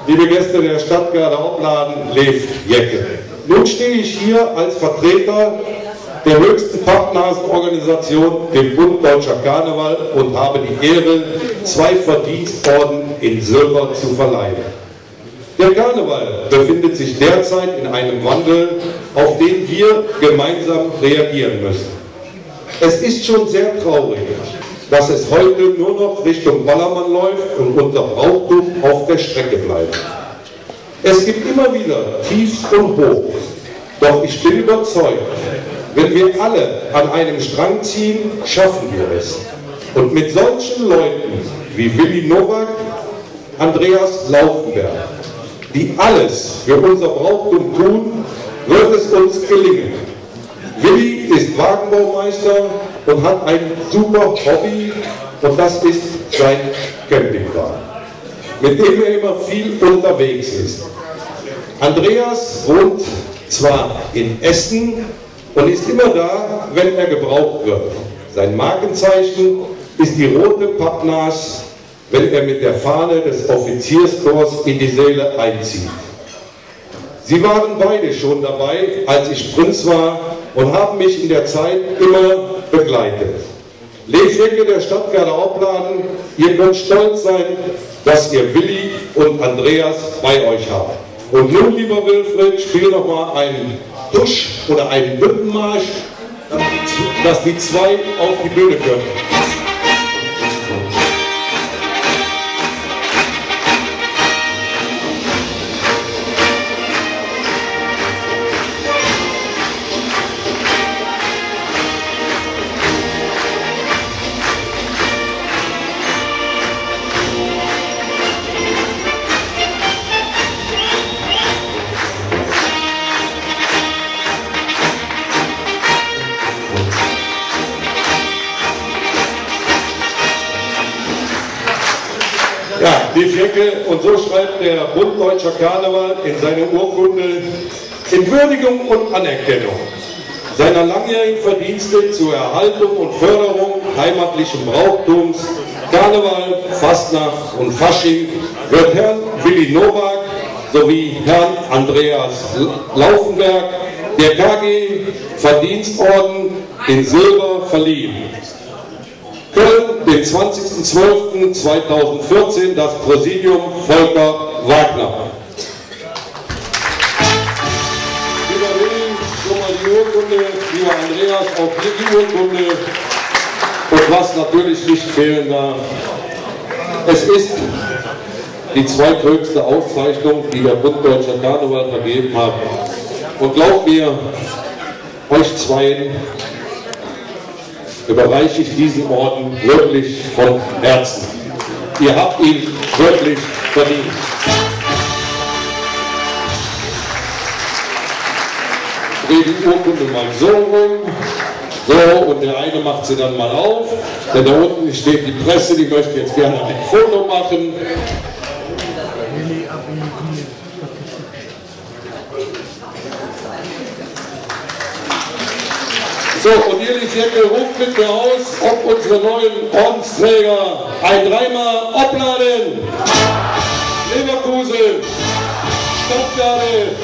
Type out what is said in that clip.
Liebe Gäste der Stadtgarde Opladen, Lev Jecke. Nun stehe ich hier als Vertreter der höchsten Pappnasenorganisation, dem Bund Deutscher Karneval, und habe die Ehre, 2 Verdienstorden in Silber zu verleihen. Der Karneval befindet sich derzeit in einem Wandel, auf den wir gemeinsam reagieren müssen. Es ist schon sehr traurig, dass es heute nur noch Richtung Ballermann läuft und unser Brauchtum auf der Strecke bleibt. Es gibt immer wieder Tiefs und Hochs, doch ich bin überzeugt, wenn wir alle an einem Strang ziehen, schaffen wir es. Und mit solchen Leuten wie Willi Nowak, Andreas Laufenberg, die alles für unser Brauchtum tun, wird es uns gelingen. Willi ist Wagenbaumeister und hat ein super Hobby, und das ist sein Campingwagen, mit dem er immer viel unterwegs ist. Andreas wohnt zwar in Essen und ist immer da, wenn er gebraucht wird. Sein Markenzeichen ist die rote Pappnas, wenn er mit der Fahne des Offizierskorps in die Säle einzieht. Sie waren beide schon dabei, als ich Prinz war, und haben mich in der Zeit immer begleitet. Lev Jecke der Stadtgarde Opladen, ihr könnt stolz sein, dass ihr Willi und Andreas bei euch habt. Und nun, lieber Wilfried, spiel noch mal einen Tusch oder einen Büttenmarsch, dass die 2 auf die Bühne können. Ja, Lev Jecke, und so schreibt der Bund Deutscher Karneval in seine Urkunde: in Würdigung und Anerkennung seiner langjährigen Verdienste zur Erhaltung und Förderung heimatlichen Brauchtums, Karneval, Fastnacht und Fasching wird Herrn Willi Nowak sowie Herrn Andreas Laufenberg der KG Verdienstorden in Silber verliehen. Köln, den 20.12.2014, das Präsidium Volker Wagner. Lieber Willi, schon mal die Urkunde, lieber Andreas, auch hier die Urkunde. Und was natürlich nicht fehlen darf, es ist die zweithöchste Auszeichnung, die der Bund Deutscher Karneval vergeben hat. Und glaubt mir, euch zweien überreiche ich diesen Orden wirklich von Herzen. Ihr habt ihn wirklich verdient. Ich drehe die Urkunde mal so rum. So, und der eine macht sie dann mal auf. Denn da unten steht die Presse, die möchte jetzt gerne ein Foto machen. So, und ihr, Lev Jecke, ruft mit mir aus, ob unsere neuen Ordensträger ein dreimal Opladen, Leverkusen, Stadtgarde,